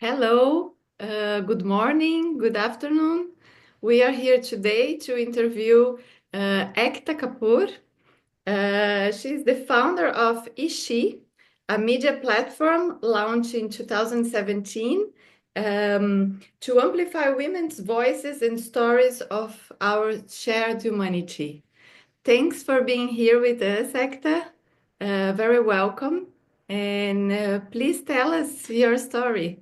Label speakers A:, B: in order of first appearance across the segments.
A: Hello, good morning, good afternoon. We are here today to interview Aekta Kapoor. She's the founder of Ishi, a media platform launched in 2017 to amplify women's voices and stories of our shared humanity. Thanks for being here with us, Aekta. Very welcome. And please tell us your story.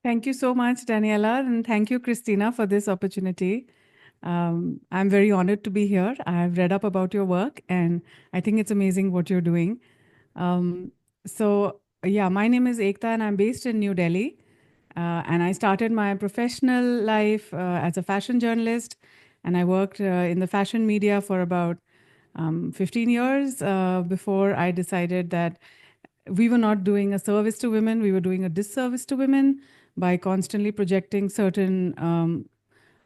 B: Thank you so much, Daniela, and thank you, Christina, for this opportunity. I'm very honored to be here. I've read up about your work, and I think it's amazing what you're doing. My name is Aekta, and I'm based in New Delhi. And I started my professional life as a fashion journalist, and I worked in the fashion media for about 15 years before I decided that we were not doing a service to women, we were doing a disservice to women by constantly projecting certain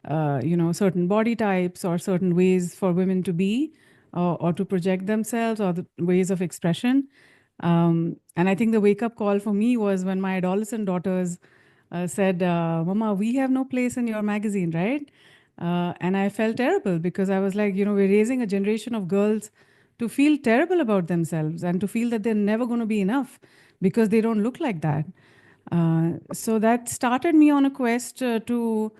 B: body types or certain ways for women to be or to project themselves or the ways of expression. And I think the wake up call for me was when my adolescent daughters said, Mama, we have no place in your magazine, right? And I felt terrible because I was like, we're raising a generation of girls to feel terrible about themselves and to feel that they're never going to be enough because they don't look like that. So that started me on a quest to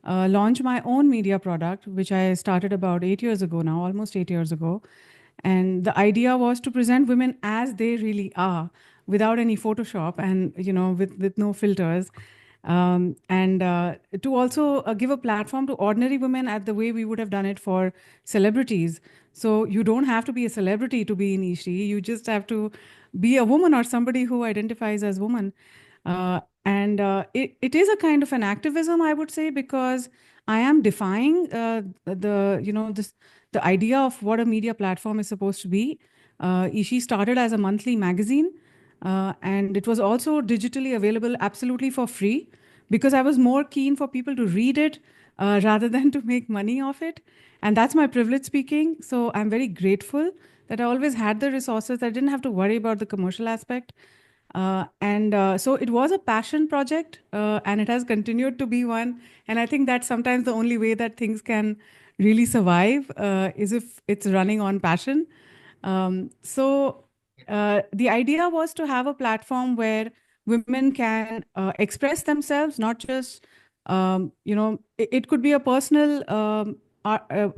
B: launch my own media product, which I started about 8 years ago now, almost 8 years ago. And the idea was to present women as they really are, without any Photoshop and with no filters, and to also give a platform to ordinary women at the way we would have done it for celebrities. So you don't have to be a celebrity to be in Ishi. You just have to be a woman or somebody who identifies as woman. It is a kind of an activism, I would say, because I am defying the idea of what a media platform is supposed to be. Ishi started as a monthly magazine, and it was also digitally available absolutely for free because I was more keen for people to read it rather than to make money off it. And that's my privilege speaking. So I'm very grateful that I always had the resources. I didn't have to worry about the commercial aspect. So it was a passion project, and it has continued to be one. And I think that's sometimes the only way that things can really survive is if it's running on passion. The idea was to have a platform where women can express themselves, not just, it could be a a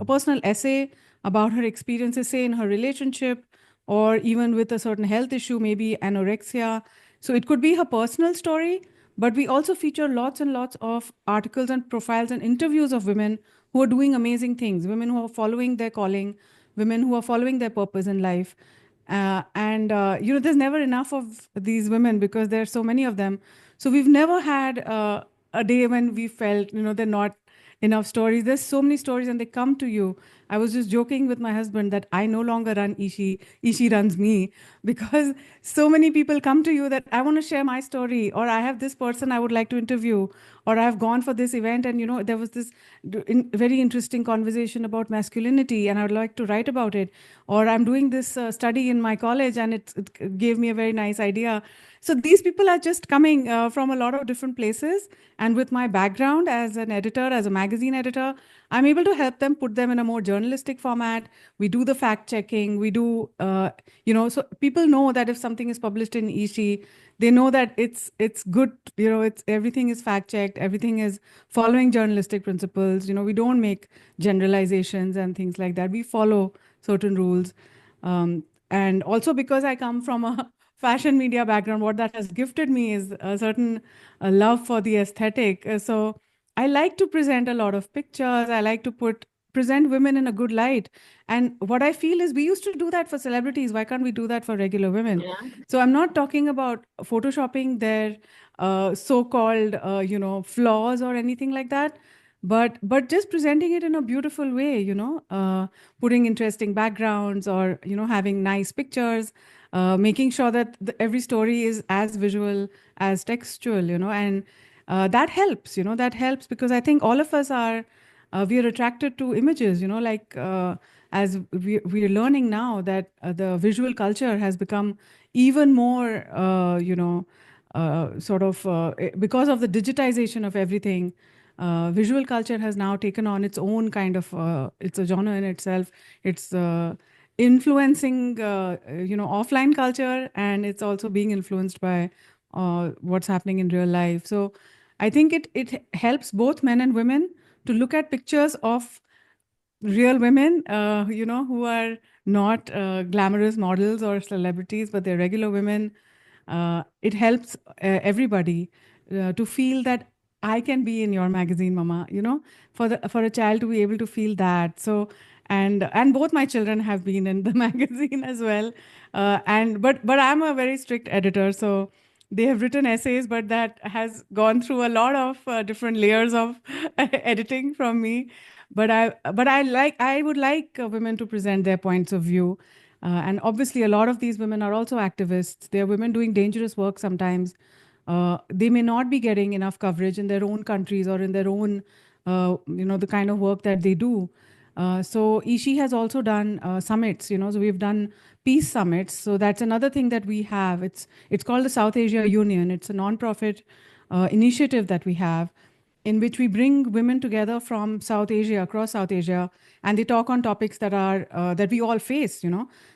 B: personal essay about her experiences, say in her relationship, or even with a certain health issue, maybe anorexia. So it could be her personal story, but we also feature lots and lots of articles and profiles and interviews of women who are doing amazing things, women who are following their calling, women who are following their purpose in life. There's never enough of these women because there are so many of them. So we've never had a day when we felt, they're not enough stories. There's so many stories and they come to you. I was just joking with my husband that I no longer run Ishi. Ishi runs me because so many people come to you that I want to share my story, or I have this person I would like to interview, or I've gone for this event and there was this very interesting conversation about masculinity and I would like to write about it, or I'm doing this study in my college and it gave me a very nice idea. So these people are just coming from a lot of different places. And with my background as an editor, as a magazine editor, I'm able to help them put them in a more journalistic format. We do the fact checking. We do, so people know that if something is published in Ishi, they know that it's good. It's everything is fact checked. Everything is following journalistic principles. We don't make generalizations and things like that. We follow certain rules. And also because I come from a fashion media background, what that has gifted me is a certain love for the aesthetic. So I like to present a lot of pictures. I like to present women in a good light. And what I feel is we used to do that for celebrities. Why can't we do that for regular women?
A: Yeah.
B: So I'm not talking about photoshopping their so-called, flaws or anything like that. But just presenting it in a beautiful way, putting interesting backgrounds or having nice pictures, making sure that every story is as visual as textual, and that helps, that helps because I think all of us are, we are attracted to images, as we are learning now that the visual culture has become even more, because of the digitization of everything, visual culture has now taken on its own kind of, it's a genre in itself. It's influencing, offline culture, and it's also being influenced by what's happening in real life. So I think it helps both men and women to look at pictures of real women, who are not glamorous models or celebrities, but they're regular women. It helps everybody to feel that I can be in your magazine, Mama. For a child to be able to feel that. So, and both my children have been in the magazine as well. But I'm a very strict editor, so they have written essays, but that has gone through a lot of different layers of editing from me. I would like women to present their points of view. And obviously, a lot of these women are also activists. They are women doing dangerous work sometimes. They may not be getting enough coverage in their own countries or in their own, the kind of work that they do. So Ishi has also done summits, so we've done peace summits. So that's another thing that we have. It's called the South Asia Union. It's a nonprofit initiative that we have, in which we bring women together from South Asia, across South Asia, and they talk on topics that we all face.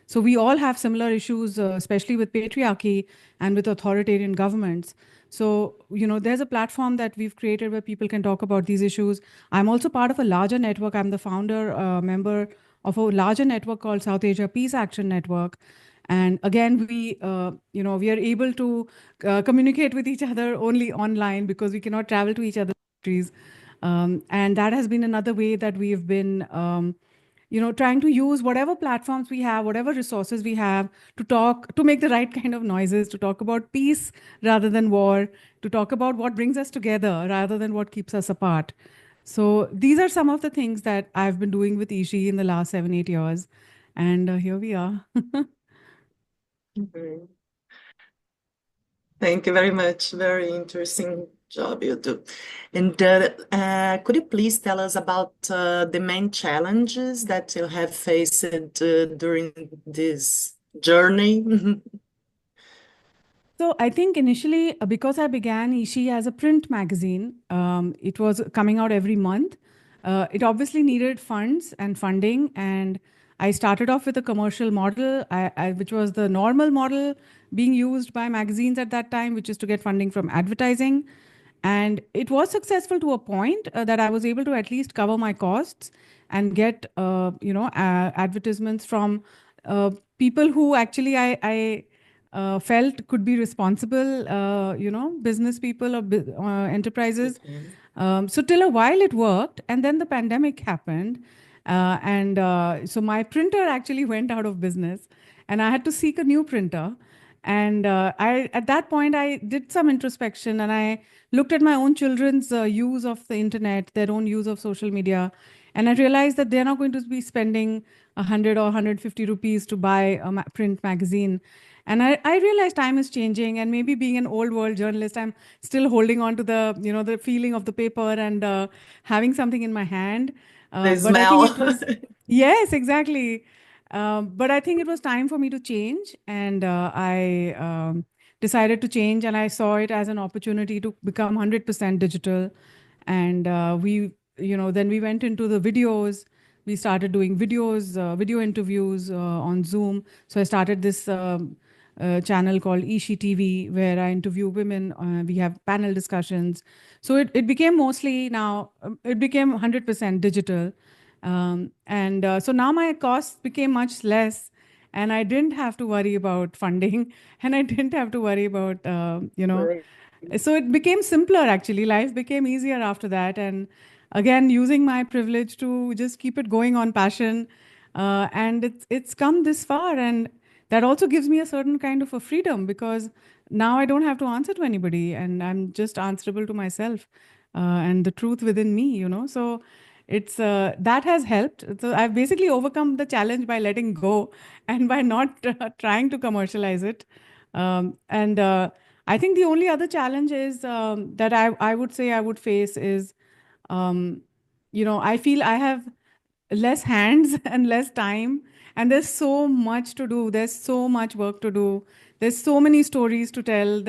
B: So we all have similar issues, especially with patriarchy and with authoritarian governments. So there's a platform that we've created where people can talk about these issues. I'm also part of a larger network. I'm the founder member of a larger network called South Asia Peace Action Network. And again, we are able to communicate with each other only online because we cannot travel to each other's countries. And that has been another way that we've been, trying to use whatever platforms we have, whatever resources we have to make the right kind of noises, to talk about peace rather than war, to talk about what brings us together rather than what keeps us apart. So these are some of the things that I've been doing with Ishi in the last 7, 8 years. And here we are.
C: Mhm. Thank you very much. Very interesting job you do. And could you please tell us about the main challenges that you have faced during this journey?
B: So I think initially, because I began Ishi as a print magazine, it was coming out every month. It obviously needed funds and funding, and I started off with a commercial model, which was the normal model being used by magazines at that time, which is to get funding from advertising. And it was successful to a point that I was able to at least cover my costs and get, advertisements from people who actually I felt could be responsible, business people or enterprises.
C: Okay.
B: So till a while it worked, and then the pandemic happened, and so my printer actually went out of business, and I had to seek a new printer. And I, at that point, I did some introspection, and I looked at my own children's use of the internet, their own use of social media, and I realized that they're not going to be spending 100 or 150 rupees to buy a print magazine. And I realized time is changing, and maybe being an old world journalist, I'm still holding on to the feeling of the paper and having something in my hand.
C: The
B: But I think it
C: smell.
B: was, yes, exactly. But I think it was time for me to change, and I decided to change, and I saw it as an opportunity to become 100% digital. And then we went into the videos. We started doing videos, video interviews on Zoom. So I started this channel called Ishi TV, where I interview women. We have panel discussions. So it became mostly now, it became 100% digital. And so now my costs became much less, and I didn't have to worry about funding, and I didn't have to worry about,
C: Great.
B: so it became simpler actually. Life became easier after that. And again, using my privilege to just keep it going on passion. And it's come this far. And that also gives me a certain kind of a freedom, because now I don't have to answer to anybody, and I'm just answerable to myself and the truth within me. So it's that has helped. So I've basically overcome the challenge by letting go and by not trying to commercialize it. And I think the only other challenge is that I would say I would face is, um, I feel I have less hands and less time, and there's so much to do. There's so much work to do. there's so many stories to tell.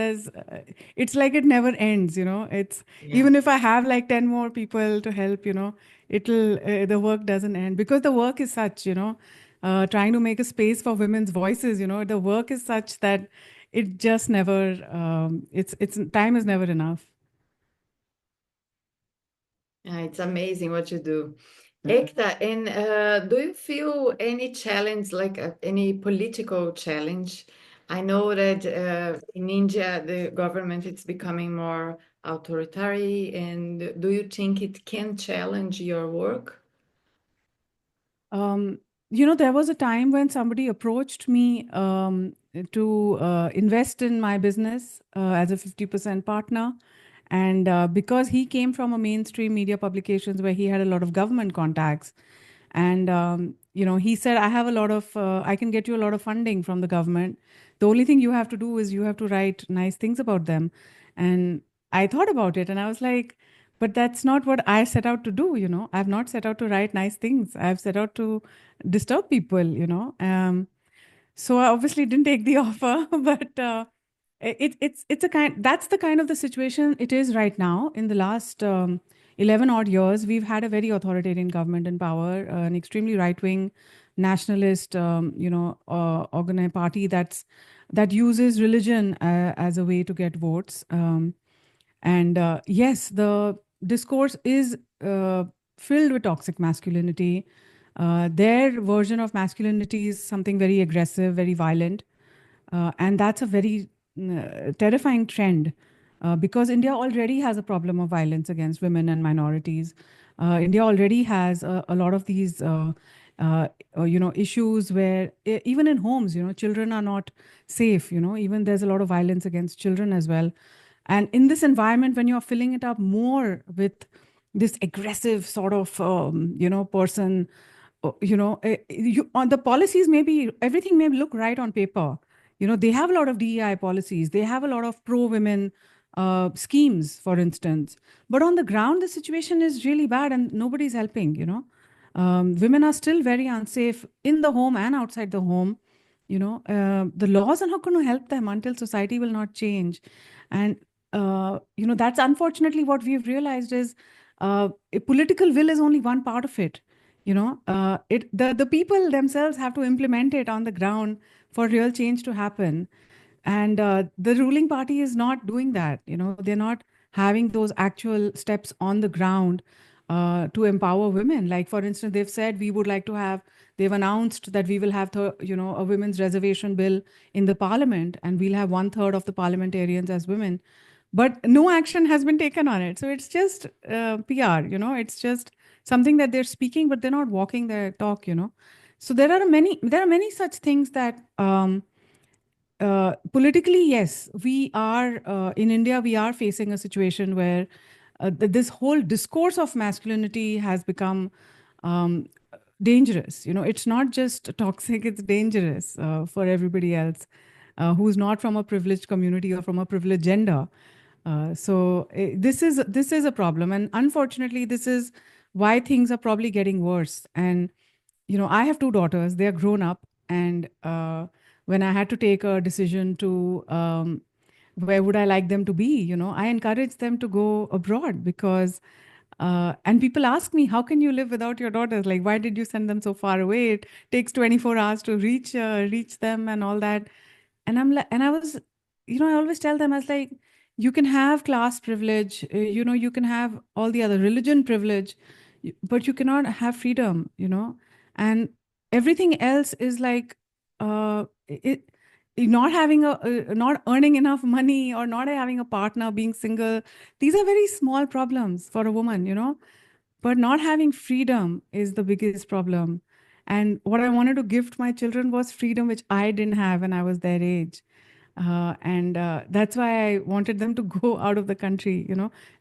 B: It's like it never ends, it's,
C: Yeah.
B: even if I have like 10 more people to help, the work doesn't end, because the work is such, trying to make a space for women's voices, the work is such that it just never, it's time is never enough.
A: Yeah, it's amazing what you do.
C: Mhm.
A: Ekta, and do you feel any challenge, like any political challenge? I know that in India, the government is becoming more authoritarian, and do you think it can challenge your work?
B: Um, there was a time when somebody approached me to invest in my business as a 50% partner. And because he came from a mainstream media publications where he had a lot of government contacts, and he said, I have a lot of, I can get you a lot of funding from the government. The only thing you have to do is you have to write nice things about them. And I thought about it and I was like, but that's not what I set out to do, I've not set out to write nice things. I've set out to disturb people, so I obviously didn't take the offer, but it's a kind, that's the kind of the situation it is right now. In the last 11 odd years, we've had a very authoritarian government in power, an extremely right wing nationalist, organized party that uses religion as a way to get votes. And yes, the discourse is filled with toxic masculinity. Their version of masculinity is something very aggressive, very violent. And that's a very terrifying trend, because India already has a problem of violence against women and minorities. India already has a lot of these, issues where even in homes, children are not safe. Even there's a lot of violence against children as well. And in this environment, when you're filling it up more with this aggressive sort of, person, on the policies, maybe everything may look right on paper. They have a lot of DEI policies. They have a lot of pro-women schemes, for instance. But on the ground, the situation is really bad and nobody's helping. Women are still very unsafe in the home and outside the home. The laws are not going to help them until society will not change. And, that's unfortunately what we've realized is a political will is only one part of it. The people themselves have to implement it on the ground for real change to happen. And the ruling party is not doing that. They're not having those actual steps on the ground to empower women. Like, for instance, they've said we would like to have, they've announced that we will have a women's reservation bill in the parliament, and we'll have 1/3 of the parliamentarians as women, but no action has been taken on it. So it's just PR, it's just something that they're speaking, but they're not walking their talk. So there are many such things that politically, yes, we are in India, we are facing a situation where this whole discourse of masculinity has become um, dangerous. It's not just toxic, it's dangerous for everybody else who's not from a privileged community or from a privileged gender. This is a problem, and unfortunately, this is why things are probably getting worse. And I have two daughters; they are grown up, and when I had to take a decision to where would I like them to be, I encouraged them to go abroad because. And people ask me, how can you live without your daughters? Like, why did you send them so far away? It takes 24 hours to reach them and all that. And I was, I always tell them, I was like, you can have class privilege, you can have all the other religion privilege, but you cannot have freedom, and everything else is like, not having not earning enough money or not having a partner, being single. These are very small problems for a woman, but not having freedom is the biggest problem. And what I wanted to gift my children was freedom, which I didn't have when I was their age. And that's why I wanted them to go out of the country,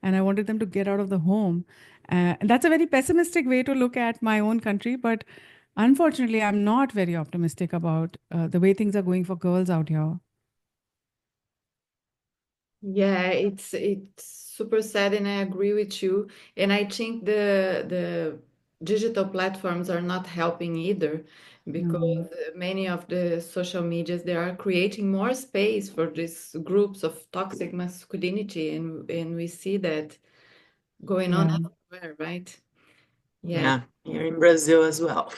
B: and I wanted them to get out of the home. And that's a very pessimistic way to look at my own country. But unfortunately, I'm not very optimistic about the way things are going for girls out here.
A: Yeah, it's super sad, and I agree with you. And I think digital platforms are not helping either, because many of the social medias, they are creating more space for these groups of toxic masculinity, and we see that going on
B: Yeah.
A: everywhere, right? Yeah.
C: Yeah, here in Brazil as well.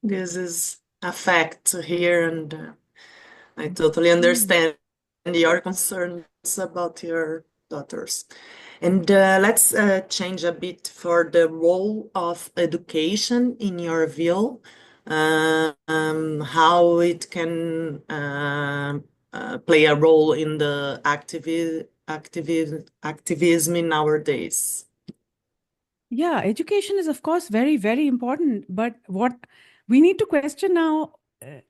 C: This is a fact here, and I totally understand your concerns about your daughters. And let's change a bit for the role of education in your view, how it can play a role in the activism nowadays.
B: Yeah, education is, of course, very, very important. But what we need to question now,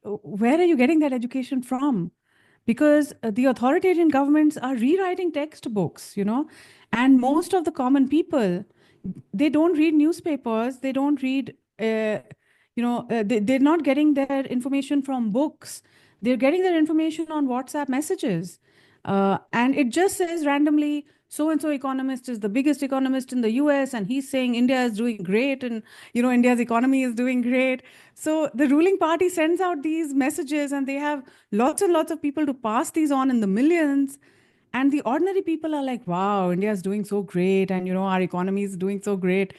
B: where are you getting that education from? Because the authoritarian governments are rewriting textbooks, and most of the common people, they don't read newspapers, they don't read, they're not getting their information from books, they're getting their information on WhatsApp messages. And it just says randomly, so and so economist is the biggest economist in the US, and he's saying India is doing great, and India's economy is doing great. So the ruling party sends out these messages, and they have lots and lots of people to pass these on in the millions. And the ordinary people are like, wow, India is doing so great, and our economy is doing so great.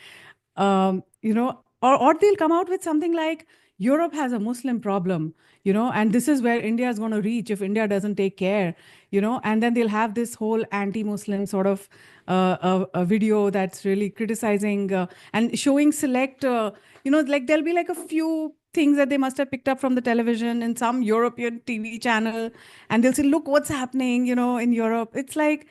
B: Or they'll come out with something like, Europe has a Muslim problem, and this is where India is going to reach if India doesn't take care, and then they'll have this whole anti-Muslim sort of a video that's really criticizing and showing select, like there'll be like a few things that they must have picked up from the television in some European TV channel, and they'll say, look what's happening, in Europe. It's like,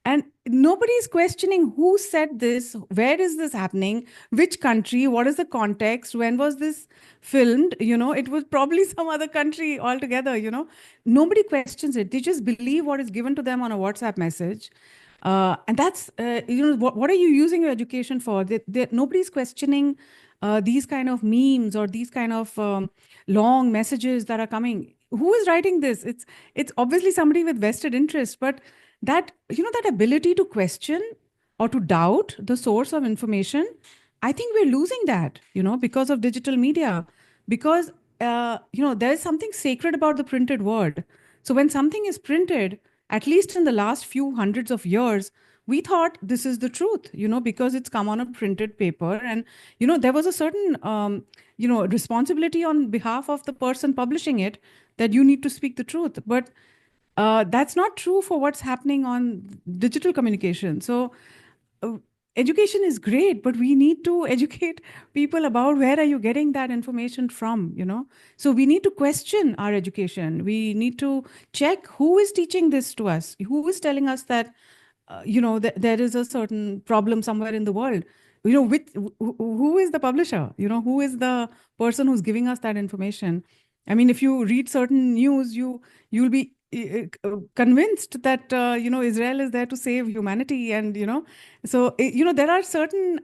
B: and nobody's questioning who said this, where is this happening, which country, what is the context, when was this filmed, it was probably some other country altogether, nobody questions it. They just believe what is given to them on a WhatsApp message. And that's, what are you using your education for? Nobody's questioning these kind of memes or these kind of long messages that are coming. Who is writing this? It's obviously somebody with vested interest, but that ability to question or to doubt the source of information, I think we're losing that, because of digital media, because there is something sacred about the printed word. So when something is printed, at least in the last few hundreds of years, we thought this is the truth, because it's come on a printed paper. And there was a certain responsibility on behalf of the person publishing it, that you need to speak the truth. But that's not true for what's happening on digital communication. So uh, education is great, but we need to educate people about where are you getting that information from, So we need to question our education. We need to check who is teaching this to us, who is telling us that, there is a certain problem somewhere in the world. Who is the publisher? Who is the person who's giving us that information? I mean, if you read certain news, you'll be convinced that Israel is there to save humanity, and so there are certain.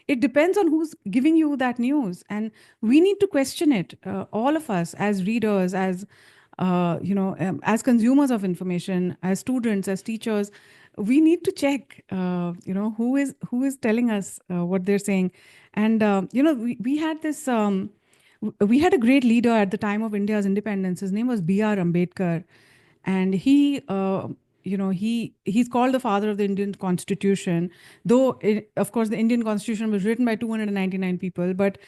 B: It depends on who's giving you that news, and we need to question it. All of us, as readers, as consumers of information, as students, as teachers, we need to check. Who is telling us what they're saying, and we had this. We had a great leader at the time of India's independence. His name was B.R. Ambedkar, and he's called the father of the Indian Constitution. Though, of course, the Indian Constitution was written by 299 people, but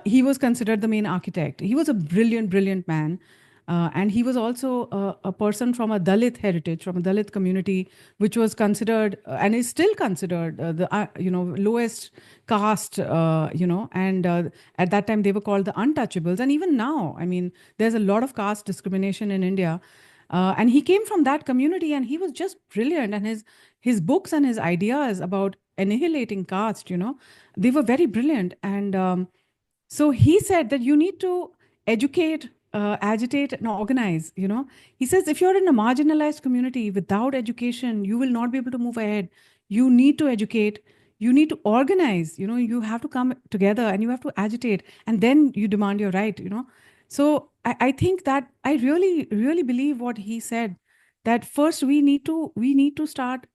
B: he was considered the main architect. He was a brilliant, brilliant man. And he was also a person from a Dalit heritage, from a Dalit community, which was considered and is still considered the lowest caste. And at that time they were called the untouchables. And even now, I mean, there's a lot of caste discrimination in India. And he came from that community, and he was just brilliant. And his books and his ideas about annihilating caste, they were very brilliant. And so he said that you need to educate, agitate, and organize. He says if you're in a marginalized community without education, you will not be able to move ahead. You need to educate. You need to organize. You have to come together and you have to agitate, and then you demand your right. So I think that I really, really believe what he said. That first we need to start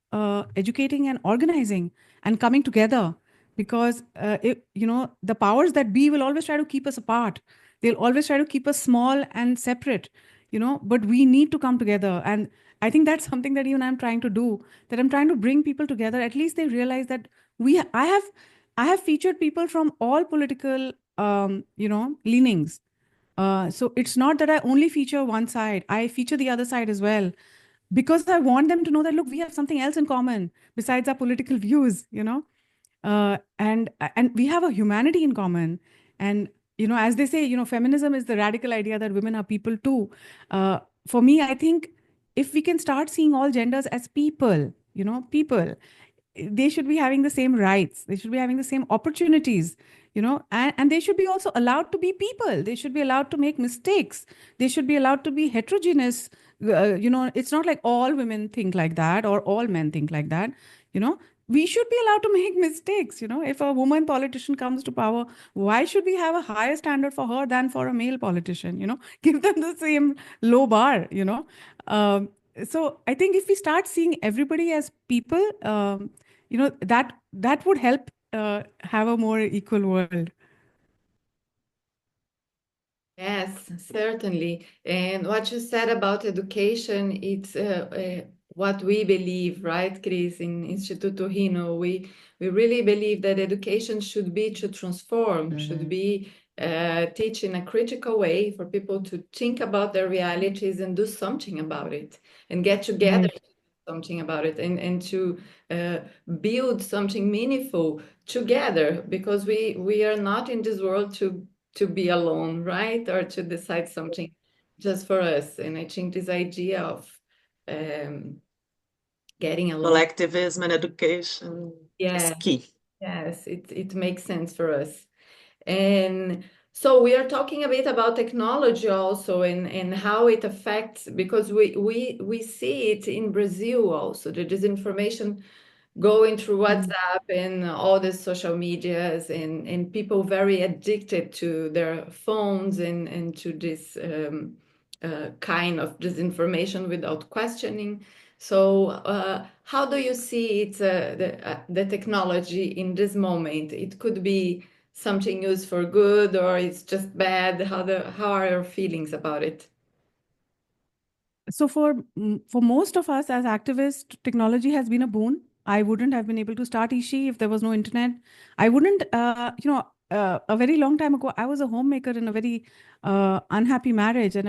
B: educating and organizing and coming together, because the powers that be will always try to keep us apart. They'll always try to keep us small and separate, but we need to come together. And I think that's something that even I'm trying to do, that I'm trying to bring people together. At least they realize that I have featured people from all political leanings. So it's not that I only feature one side, I feature the other side as well, because I want them to know that, look, we have something else in common besides our political views, and we have a humanity in common. And as they say, feminism is the radical idea that women are people too. For me, I think if we can start seeing all genders as people, people, they should be having the same rights, they should be having the same opportunities, and they should be also allowed to be people, they should be allowed to make mistakes, they should be allowed to be heterogeneous. It's not like all women think like that or all men think like that. you know we should be allowed to make mistakes. If a woman politician comes to power, why should we have a higher standard for her than for a male politician? Give them the same low bar. um, so I think if we start seeing everybody as people, that would help have a more equal world.
A: Yes, certainly. And what you said about education, it's what we believe, right, Chris, in Instituto RINO. We really believe that education should be to transform, should be teach in a critical way for people to think about their realities and do something about it, and get together
B: Right.
A: to do something about it, and to build something meaningful together, because we are not in this world to be alone, right? Or to decide something just for us. And I think this idea of um, getting along,
C: Collectivism and education is
A: yeah,
C: key.
A: yes, it makes sense for us. And so we are talking a bit about technology also, and how it affects, because we see it in Brazil also, the disinformation going through
B: Mm.
A: WhatsApp and all the social medias, and people very addicted to their phones, and to this kind of disinformation without questioning. So how do you see it, the technology in this moment? It could be something used for good, or it's just bad. How are your feelings about it?
B: So for most of us as activists, technology has been a boon. I wouldn't have been able to start Ishi if there was no internet. I wouldn't, a very long time ago, I was a homemaker in a very unhappy marriage, and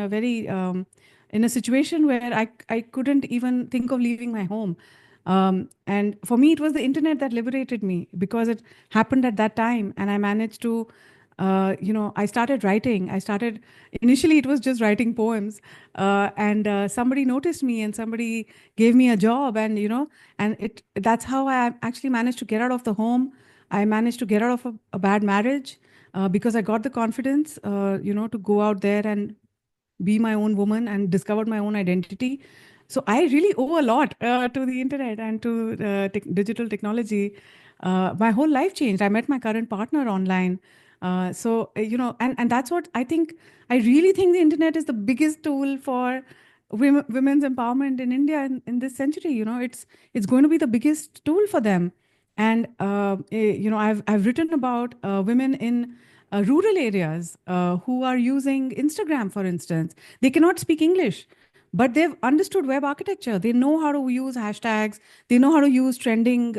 B: in a situation where I couldn't even think of leaving my home. And for me, it was the internet that liberated me, because it happened at that time, and I managed to, I started writing. Initially, it was just writing poems, and somebody noticed me, and somebody gave me a job, and that's how I actually managed to get out of the home. I managed to get out of a bad marriage, because I got the confidence, to go out there and be my own woman, and discovered my own identity. So I really owe a lot to the internet and to digital technology. My whole life changed. I met my current partner online. And that's what I think. I really think the internet is the biggest tool for women's empowerment in India in this century. It's going to be the biggest tool for them. And I've written about women in rural areas who are using Instagram, for instance. They cannot speak English, but they've understood web architecture. They know how to use hashtags. They know how to use trending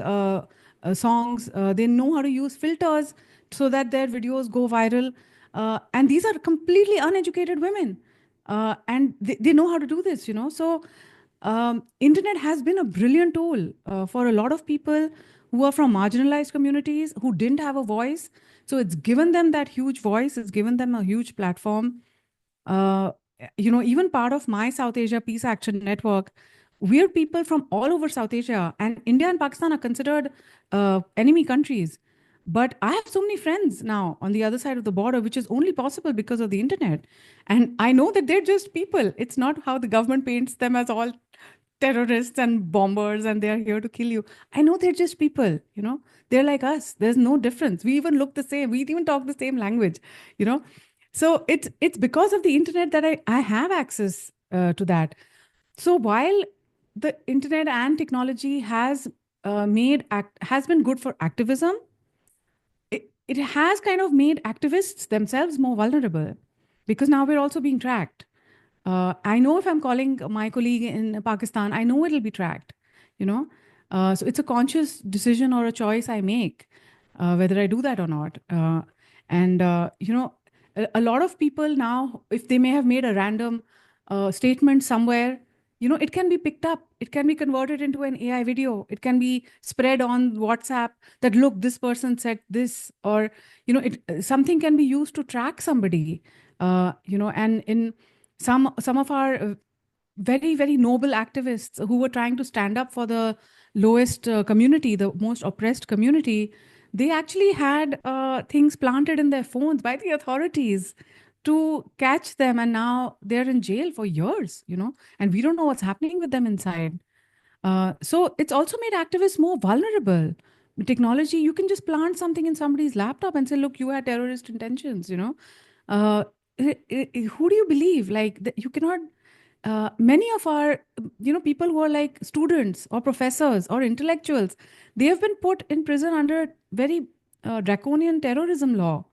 B: songs. They know how to use filters so that their videos go viral. And these are completely uneducated women. And they know how to do this, So internet has been a brilliant tool for a lot of people who are from marginalized communities who didn't have a voice. So it's given them that huge voice. It's given them a huge platform. Uh, Even part of my South Asia Peace Action Network, we're people from all over South Asia, and India and Pakistan are considered enemy countries. But I have so many friends now on the other side of the border, which is only possible because of the internet. And I know that they're just people. It's not how the government paints them as all terrorists and bombers and they're here to kill you. I know they're just people. They're like us. There's no difference. We even look the same. We even talk the same language, you know. So it's because of the internet that I have access to that. So while the internet and technology has been good for activism, it has kind of made activists themselves more vulnerable because now we're also being tracked. I know if I'm calling my colleague in Pakistan, I know it'll be tracked, you know. So it's a conscious decision or a choice I make, whether I do that or not. A lot of people now, if they may have made a random statement somewhere, it can be picked up. It can be converted into an AI video. It can be spread on WhatsApp that, look, this person said this, or, something can be used to track somebody, and in some of our very, very noble activists who were trying to stand up for the lowest community, the most oppressed community, they actually had things planted in their phones by the authorities to catch them. And now they're in jail for years, and we don't know what's happening with them inside. So it's also made activists more vulnerable. With technology, you can just plant something in somebody's laptop and say, look, you had terrorist intentions. Uh, who do you believe? Like, you cannot many of our people who are like students or professors or intellectuals, they have been put in prison under very draconian terrorism law,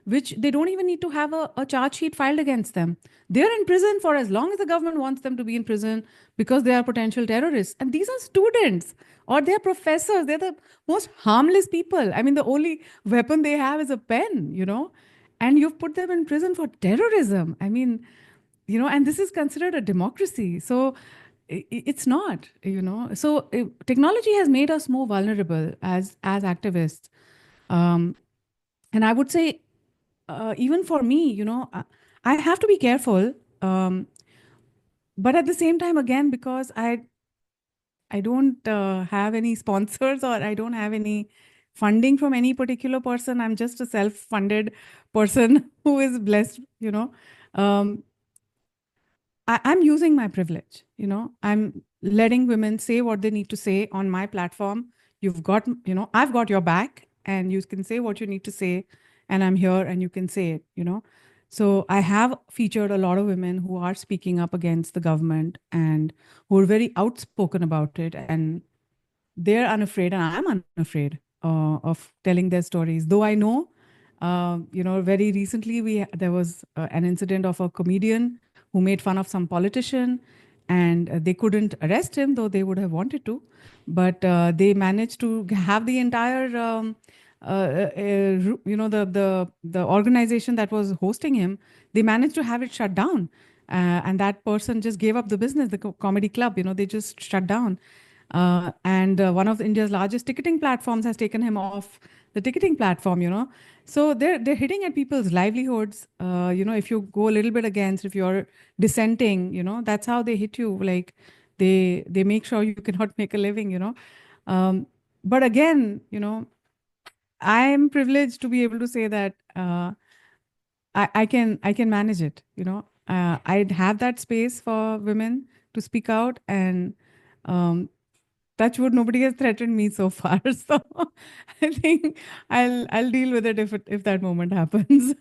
B: which they don't even need to have a charge sheet filed against them. They're in prison for as long as the government wants them to be in prison because they are potential terrorists, and these are students or they're professors. They're the most harmless people. I mean, the only weapon they have is a pen. And you've put them in prison for terrorism. I mean, and this is considered a democracy. So it's not. So technology has made us more vulnerable as activists. Um, and I would say, even for me, I have to be careful. But at the same time, again, because I don't have any sponsors or I don't have any funding from any particular person. I'm just a self-funded person who is blessed. Um, I'm using my privilege. I'm letting women say what they need to say on my platform. I've got your back and you can say what you need to say, and I'm here and you can say it. So I have featured a lot of women who are speaking up against the government and who are very outspoken about it. And they're unafraid and I'm unafraid of telling their stories. Though I know, very recently there was an incident of a comedian who made fun of some politician, and they couldn't arrest him, though they would have wanted to. But they managed to have the entire, the organization that was hosting him, they managed to have it shut down. And that person just gave up the business, the comedy club, they just shut down. And one of India's largest ticketing platforms has taken him off the ticketing platform. So they're hitting at people's livelihoods. If you go a little bit against, if you're dissenting, that's how they hit you. Like they make sure you cannot make a living. But again, I'm privileged to be able to say that I can manage it. I'd have that space for women to speak out, and touch wood, nobody has threatened me so far. So I think I'll deal with it if that moment happens.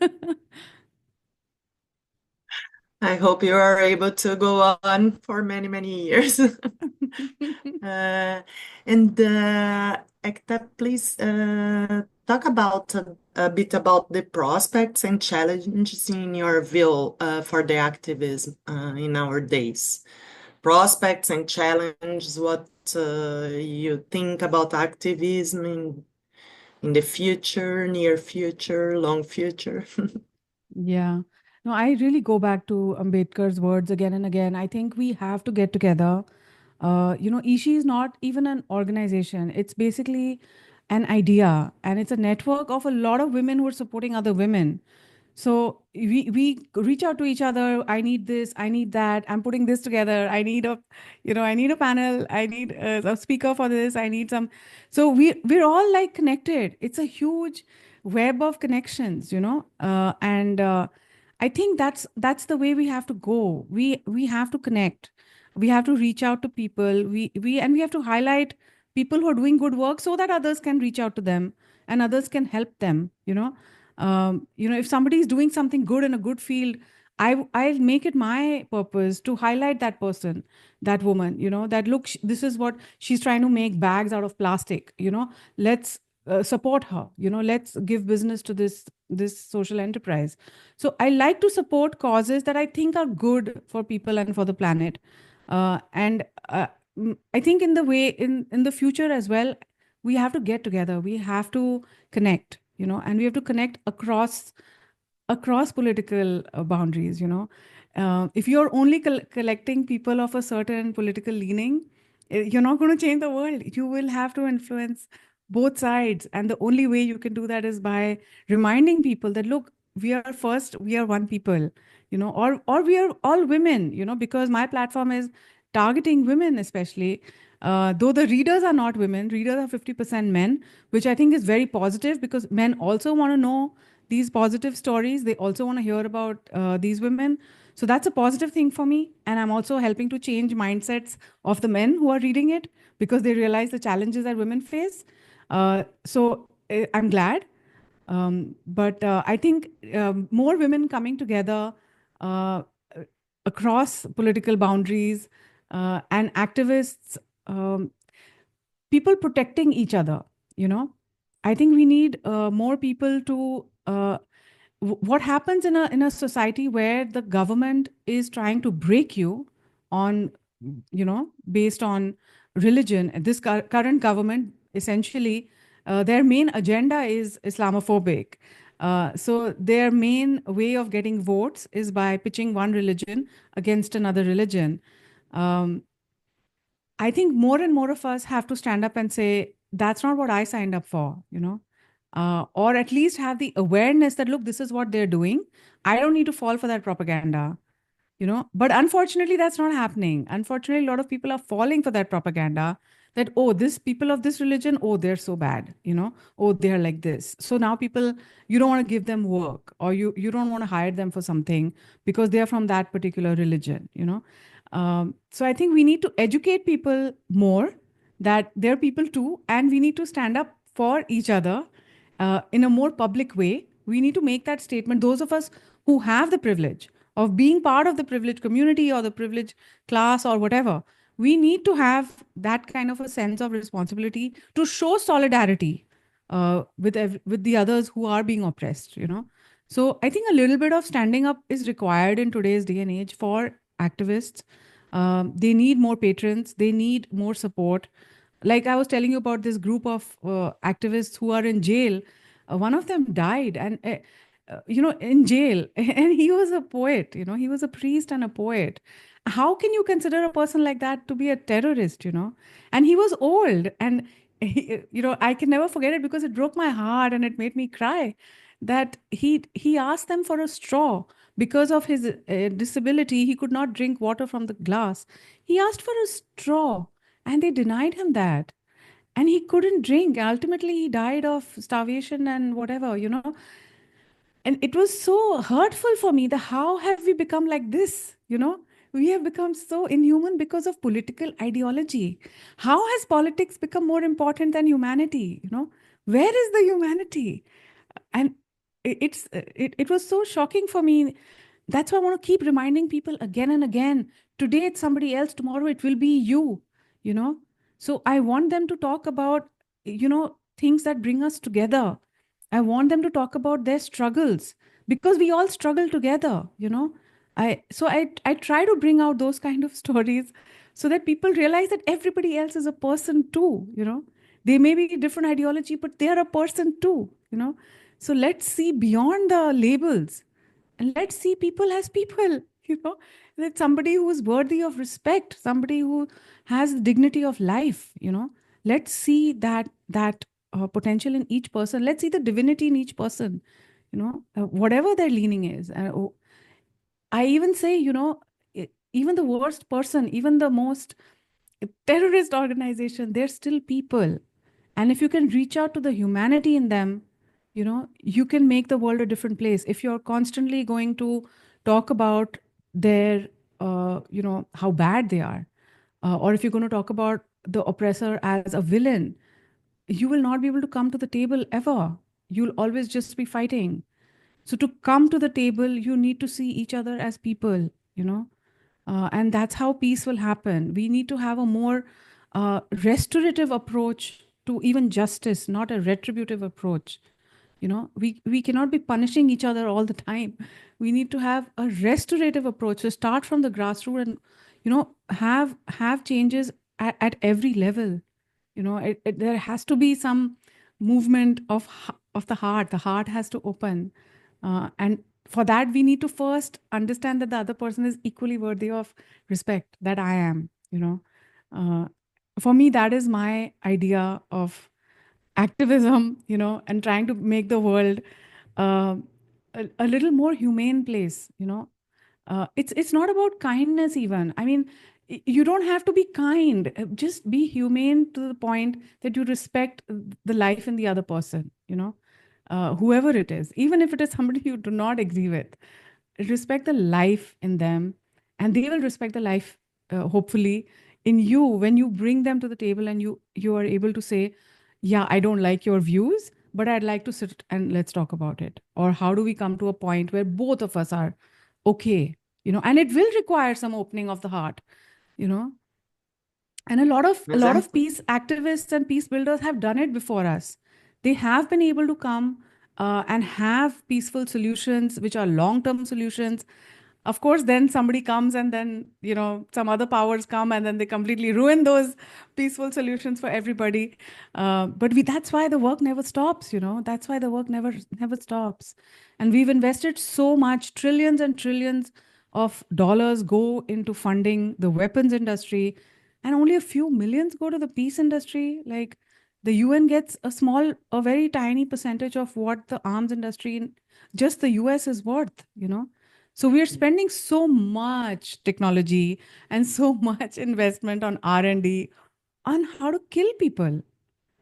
C: I hope you are able to go on for many, many years. Aekta, please talk about a bit about the prospects and challenges in your view for the activism in our days. Prospects and challenges, what you think about activism in the future, near future, long future.
B: Yeah. No, I really go back to Ambedkar's words again and again. I think we have to get together. Ishi is not even an organization. It's basically an idea, and it's a network of a lot of women who are supporting other women. So we reach out to each other. I need this. I need that. I'm putting this together. I need a panel. I need a speaker for this. I need some. So we're all like connected. It's a huge web of connections. And I think that's the way we have to go. We have to connect. We have to reach out to people. We have to highlight people who are doing good work so that others can reach out to them and others can help them. If somebody is doing something good in a good field, I'll make it my purpose to highlight that person, that woman, that look, this is what she's trying to make bags out of plastic. Let's support her. Let's give business to this social enterprise. So I like to support causes that I think are good for people and for the planet. And I think in the future as well, we have to get together. We have to connect, and we have to connect across political boundaries. If you're only collecting people of a certain political leaning, you're not going to change the world. You will have to influence both sides, and the only way you can do that is by reminding people that, look, we are one people, or we are all women, because my platform is targeting women especially. Though the readers are not women, readers are 50% men, which I think is very positive, because men also want to know these positive stories. They also want to hear about these women. So that's a positive thing for me. And I'm also helping to change mindsets of the men who are reading it, because they realize the challenges that women face. So I'm glad. But I think more women coming together uh, across political boundaries, and activists, um, people protecting each other, I think we need more people to what happens in a society where the government is trying to break you on, based on religion. This current government, essentially, their main agenda is Islamophobic. So their main way of getting votes is by pitching one religion against another religion. Um, I think more and more of us have to stand up and say, that's not what I signed up for, or at least have the awareness that, look, this is what they're doing. I don't need to fall for that propaganda, But unfortunately, that's not happening. Unfortunately, a lot of people are falling for that propaganda that, oh, this people of this religion, oh, they're so bad, oh, they're like this. So now people, you don't want to give them work, or you don't want to hire them for something because they're from that particular religion, So I think we need to educate people more that they're people too, and we need to stand up for each other in a more public way. We need to make that statement. Those of us who have the privilege of being part of the privileged community or the privileged class or whatever, we need to have that kind of a sense of responsibility to show solidarity with the others who are being oppressed. So I think a little bit of standing up is required in today's day and age for activists. They need more patrons. They need more support. Like I was telling you about this group of activists who are in jail. One of them died, and in jail, and he was a poet. He was a priest and a poet. How can you consider a person like that to be a terrorist? And he was old, and I can never forget it because it broke my heart and it made me cry. That he asked them for a straw because of his disability. He could not drink water from the glass. He asked for a straw, and they denied him that, and he couldn't drink. Ultimately, he died of starvation and whatever. And it was so hurtful for me that how have we become like this? We have become so inhuman because of political ideology. How has politics become more important than humanity? Where is the humanity? And it was so shocking for me. That's why I want to keep reminding people again and again. Today it's somebody else, tomorrow it will be you, you know. So I want them to talk about, things that bring us together. I want them to talk about their struggles, because we all struggle together. I try to bring out those kind of stories so that people realize that everybody else is a person too. They may be different ideology, but they are a person too. So let's see beyond the labels, and let's see people as people, that somebody who is worthy of respect, somebody who has the dignity of life. Let's see that potential in each person. Let's see the divinity in each person, whatever their leaning is. I even say, even the worst person, even the most terrorist organization, they're still people. And if you can reach out to the humanity in them, you can make the world a different place. If you're constantly going to talk about their, how bad they are, or if you're going to talk about the oppressor as a villain, you will not be able to come to the table ever. You'll always just be fighting. So to come to the table, you need to see each other as people, and that's how peace will happen. We need to have a more restorative approach to even justice, not a retributive approach. We cannot be punishing each other all the time. We need to have a restorative approach to start from the grassroots and have changes at every level. There has to be some movement of the heart. The heart has to open, and for that we need to first understand that the other person is equally worthy of respect that I am. Uh, for me, that is my idea of activism, and trying to make the world uh, a little more humane place. It's not about kindness even. I mean, you don't have to be kind. Just be humane to the point that you respect the life in the other person. Whoever it is, even if it is somebody you do not agree with, respect the life in them, and they will respect the life, hopefully, in you when you bring them to the table and you are able to say, yeah, I don't like your views, but I'd like to sit and let's talk about it. Or how do we come to a point where both of us are okay. And it will require some opening of the heart you know and a lot of
C: Exactly.
B: peace activists and peace builders have done it before us. They have been able to come and have peaceful solutions, which are long term solutions. Of course, then somebody comes and then some other powers come and then they completely ruin those peaceful solutions for everybody. But that's why the work never stops. That's why the work never stops. And we've invested so much, trillions and trillions of dollars go into funding the weapons industry, and only a few millions go to the peace industry. Like, the UN gets a very tiny percentage of what the arms industry in just the US is worth. So we are spending so much technology and so much investment on R&D on how to kill people.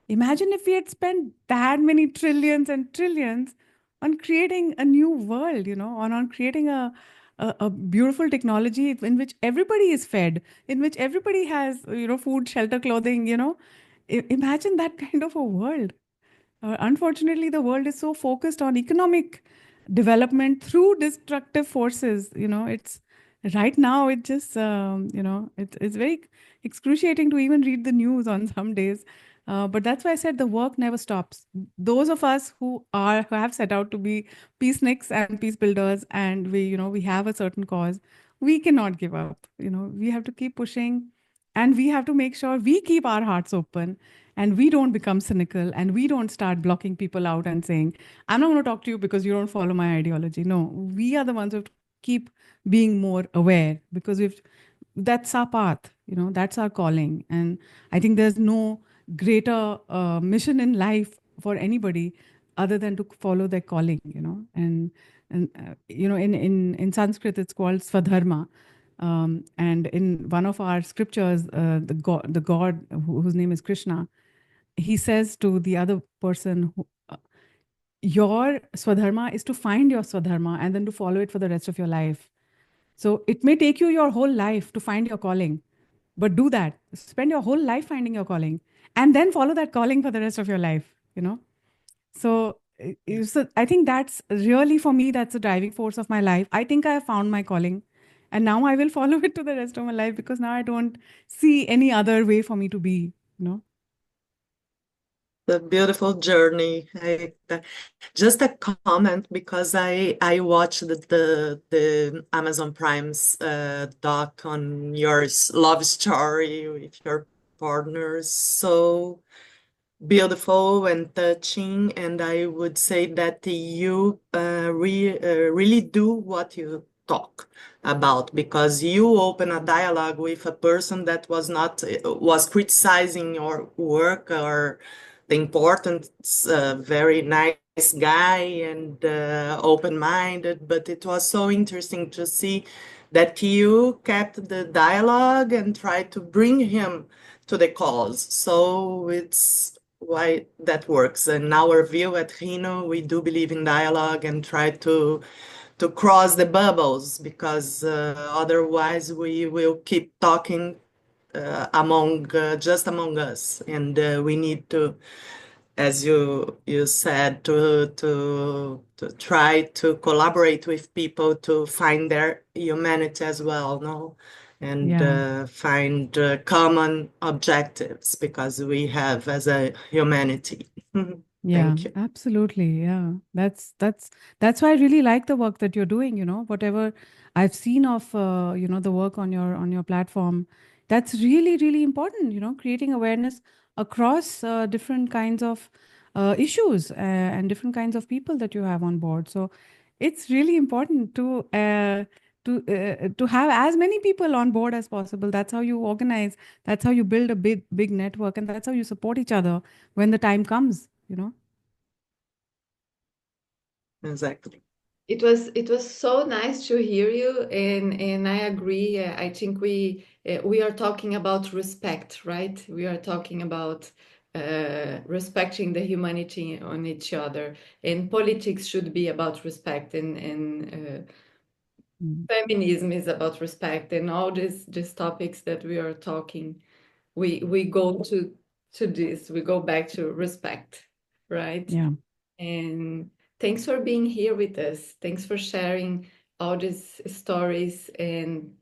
B: Imagine if we had spent that many trillions and trillions on creating a new world, on creating a beautiful technology in which everybody is fed, in which everybody has food, shelter, clothing. Imagine that kind of a world. Unfortunately, the world is so focused on economic development through destructive forces. It's right now. It just it's very excruciating to even read the news on some days. But that's why I said the work never stops. Those of us who have set out to be peaceniks and peace builders, and we have a certain cause, we cannot give up. We have to keep pushing, and we have to make sure we keep our hearts open and we don't become cynical and we don't start blocking people out and saying, I'm not going to talk to you because you don't follow my ideology. No, we are the ones who have to keep being more aware, because that's our path. That's our calling. And I think there's no greater mission in life for anybody other than to follow their calling. In Sanskrit it's called Swadharma. And in one of our scriptures, the god whose name is Krishna, he says to the other person, your swadharma is to find your swadharma and then to follow it for the rest of your life. So it may take you your whole life to find your calling, but do that. Spend your whole life finding your calling and then follow that calling for the rest of your life. So I think that's really, for me, that's the driving force of my life. I think I have found my calling, and now I will follow it to the rest of my life, because now I don't see any other way for me to be.
C: The beautiful journey. Just a comment, because I watched the Amazon Prime's doc on your love story with your partners. So beautiful and touching, and I would say that you really do what you talk about, because you open a dialogue with a person that was criticizing your work or the importance, very nice guy and open-minded, but it was so interesting to see that you kept the dialogue and tried to bring him to the cause. So it's why that works. In our view at RINO, we do believe in dialogue and try to cross the bubbles, because otherwise we will keep talking just among us, and we need to, as you said, to try to collaborate with people to find their humanity as well, no? and
B: Yeah.
C: find common objectives because we have as a humanity.
B: Yeah,
C: Thank you.
B: absolutely. Yeah. That's why I really like the work that you're doing, whatever I've seen of the work on your platform. That's really, really important, creating awareness across different kinds of issues and different kinds of people that you have on board. So it's really important to have as many people on board as possible. That's how you organize, that's how you build a big network, and that's how you support each other when the time comes.
C: Exactly.
A: It was so nice to hear you, and I agree. I think we are talking about respect, right? We are talking about respecting the humanity on each other, and politics should be about respect, and
B: Mm.
A: feminism is about respect, and all these topics that we are talking, we go to this, we go back to respect, right?
B: Yeah.
A: And thanks for being here with us. Thanks for sharing all these stories and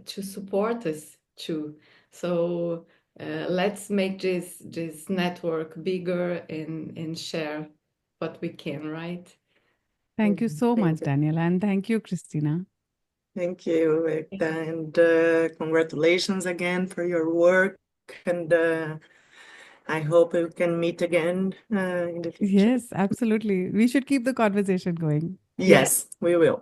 A: to support us too. So let's make this network bigger and share what we can, right?
B: Thank you so
C: Thank
B: much,
C: you.
B: Daniela, and thank you, Christina.
C: Thank you, Aekta, and congratulations again for your work. And I hope we can meet again in the future.
B: Yes, absolutely. We should keep the conversation going.
A: Yes.
C: Yes, we will.